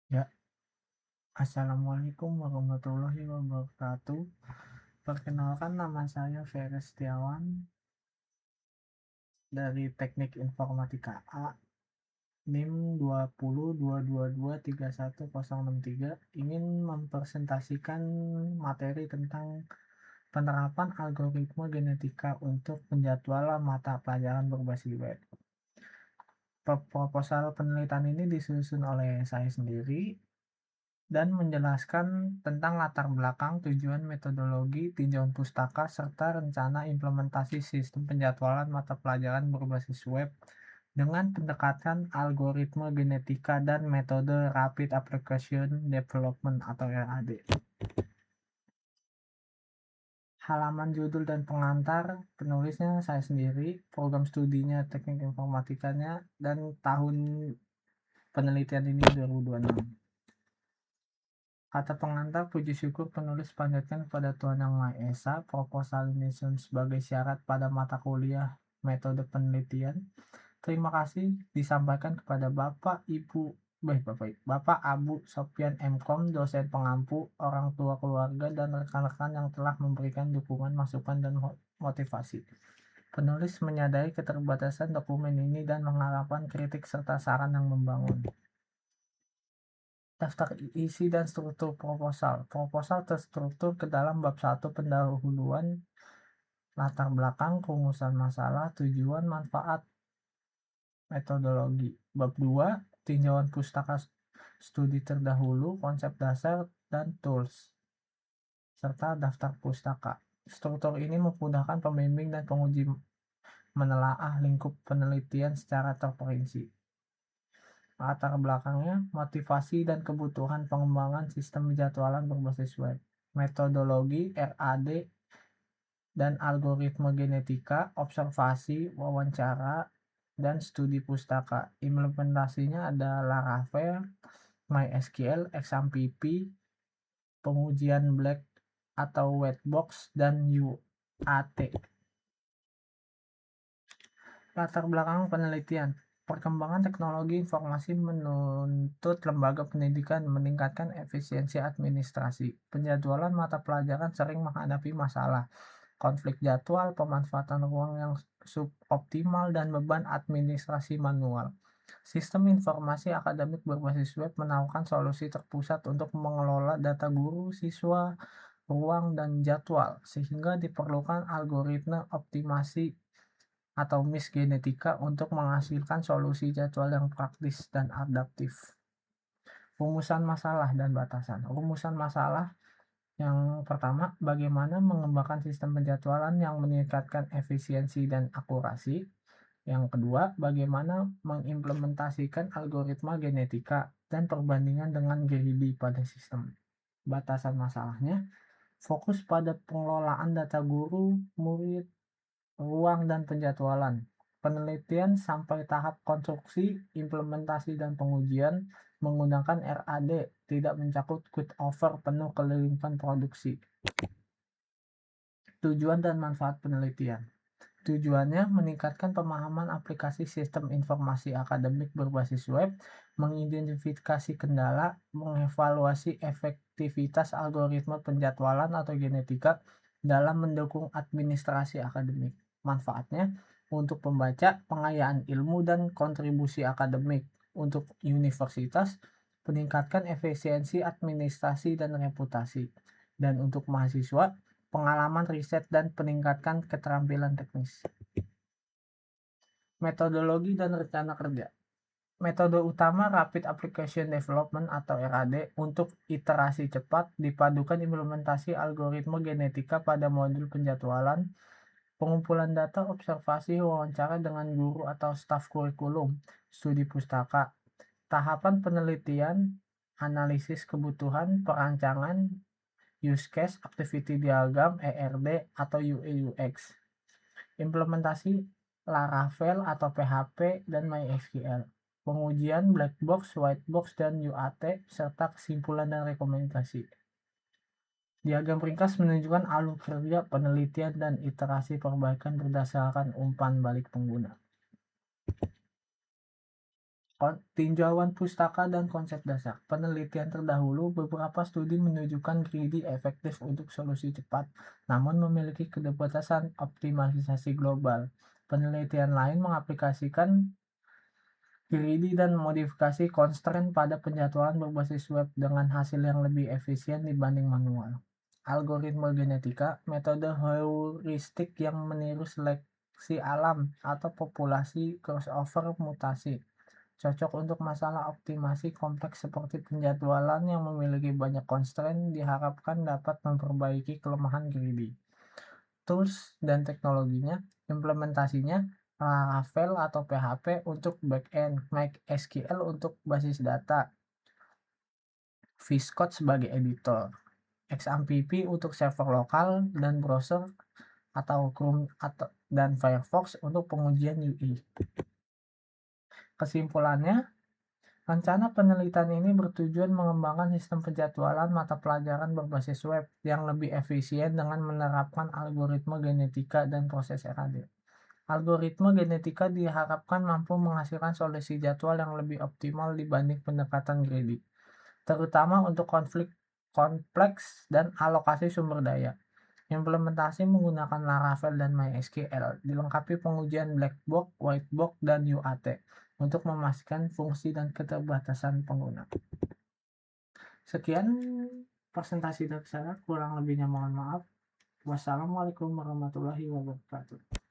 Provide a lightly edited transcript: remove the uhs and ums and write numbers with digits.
Ya, Assalamualaikum warahmatullahi wabarakatuh. Perkenalkan, nama saya Ferry Setiawan dari Teknik Informatika A, NIM 2022231063, ingin mempresentasikan materi tentang penerapan algoritma genetika untuk penjadwalan mata pelajaran berbasis web. Proposal penelitian ini disusun oleh saya sendiri dan menjelaskan tentang latar belakang, tujuan, metodologi, tinjauan pustaka, serta rencana implementasi sistem penjadwalan mata pelajaran berbasis web dengan pendekatan algoritma genetika dan metode Rapid Application Development atau RAD. Halaman judul dan pengantar, penulisnya saya sendiri, program studinya teknik informatikanya, dan tahun penelitian ini 2026. Kata pengantar, puji syukur penulis panjatkan kepada Tuhan Yang Maha Esa. Proposal ini sebagai syarat pada mata kuliah metode penelitian. Terima kasih disampaikan kepada Bapak Abu Sopyan MKom, dosen pengampu, orang tua keluarga, dan rekan-rekan yang telah memberikan dukungan, masukan, dan motivasi. Penulis menyadari keterbatasan dokumen ini dan mengharapkan kritik serta saran yang membangun. Daftar isi dan struktur proposal. Proposal terstruktur ke dalam bab 1 pendahuluan, latar belakang, rumusan masalah, tujuan, manfaat, metodologi. Bab 2 tinjauan pustaka studi terdahulu, konsep dasar, dan tools, serta daftar pustaka. Struktur ini memudahkan pembimbing dan penguji menelaah lingkup penelitian secara terperinci. Latar belakangnya, motivasi dan kebutuhan pengembangan sistem penjadwalan berbasis web, metodologi RAD dan algoritma genetika, observasi, wawancara, dan studi pustaka. Implementasinya ada Laravel, MySQL, XAMPP, pengujian black atau white box, dan UAT. Latar belakang penelitian. Perkembangan teknologi informasi menuntut lembaga pendidikan meningkatkan efisiensi administrasi. Penjadwalan mata pelajaran sering menghadapi masalah, konflik jadwal, pemanfaatan ruang yang suboptimal, dan beban administrasi manual. Sistem informasi akademik berbasis web menawarkan solusi terpusat untuk mengelola data guru, siswa, ruang, dan jadwal, sehingga diperlukan algoritma optimasi atau MIS genetika untuk menghasilkan solusi jadwal yang praktis dan adaptif. Rumusan masalah dan batasan. Rumusan masalah yang pertama, bagaimana mengembangkan sistem penjadwalan yang meningkatkan efisiensi dan akurasi. Yang kedua, bagaimana mengimplementasikan algoritma genetika dan perbandingan dengan greedy pada sistem. Batasan masalahnya, fokus pada pengelolaan data guru, murid, ruang, dan penjadwalan. Penelitian sampai tahap konstruksi, implementasi, dan pengujian menggunakan RAD tidak mencakup cutover penuh ke lingkungan produksi. Tujuan dan manfaat penelitian. Tujuannya meningkatkan pemahaman aplikasi sistem informasi akademik berbasis web, mengidentifikasi kendala, mengevaluasi efektivitas algoritma penjadwalan atau genetika dalam mendukung administrasi akademik. Manfaatnya untuk pembaca, pengayaan ilmu, dan kontribusi akademik. Untuk universitas, meningkatkan efisiensi administrasi dan reputasi. Dan untuk mahasiswa, pengalaman riset dan peningkatkan keterampilan teknis. Metodologi dan rencana kerja. Metode utama Rapid Application Development atau RAD untuk iterasi cepat, dipadukan implementasi algoritma genetika pada modul penjadwalan, pengumpulan data, observasi, wawancara dengan guru atau staf kurikulum, studi pustaka, tahapan penelitian, analisis kebutuhan, perancangan, use case, activity diagram, ERD atau UI/UX, implementasi Laravel atau PHP dan MySQL, pengujian black box, white box, dan UAT, serta kesimpulan dan rekomendasi. Diagram ringkas menunjukkan alur kerja penelitian dan iterasi perbaikan berdasarkan umpan balik pengguna. Tinjauan pustaka dan konsep dasar. Penelitian terdahulu, beberapa studi menunjukkan greedy efektif untuk solusi cepat, namun memiliki keterbatasan optimalisasi global. Penelitian lain mengaplikasikan greedy dan modifikasi constraint pada penjadwalan berbasis web dengan hasil yang lebih efisien dibanding manual. Algoritma genetika, metode heuristik yang meniru seleksi alam atau populasi crossover mutasi, cocok untuk masalah optimasi kompleks seperti penjadwalan yang memiliki banyak constraint, diharapkan dapat memperbaiki kelemahan greedy. Tools dan teknologinya, implementasinya, Laravel atau PHP untuk backend, MySQL untuk basis data, VS Code sebagai editor, XAMPP untuk server lokal dan browser atau Chrome dan Firefox untuk pengujian UI. Kesimpulannya, rencana penelitian ini bertujuan mengembangkan sistem penjadwalan mata pelajaran berbasis web yang lebih efisien dengan menerapkan algoritma genetika dan proses RAD. Algoritma genetika diharapkan mampu menghasilkan solusi jadwal yang lebih optimal dibanding pendekatan greedy, terutama untuk konflik kompleks dan alokasi sumber daya. Implementasi menggunakan Laravel dan MySQL, dilengkapi pengujian black box, white box, dan UAT untuk memastikan fungsi dan keterbatasan pengguna. Sekian presentasi dari saya, kurang lebihnya mohon maaf. Wassalamualaikum warahmatullahi wabarakatuh.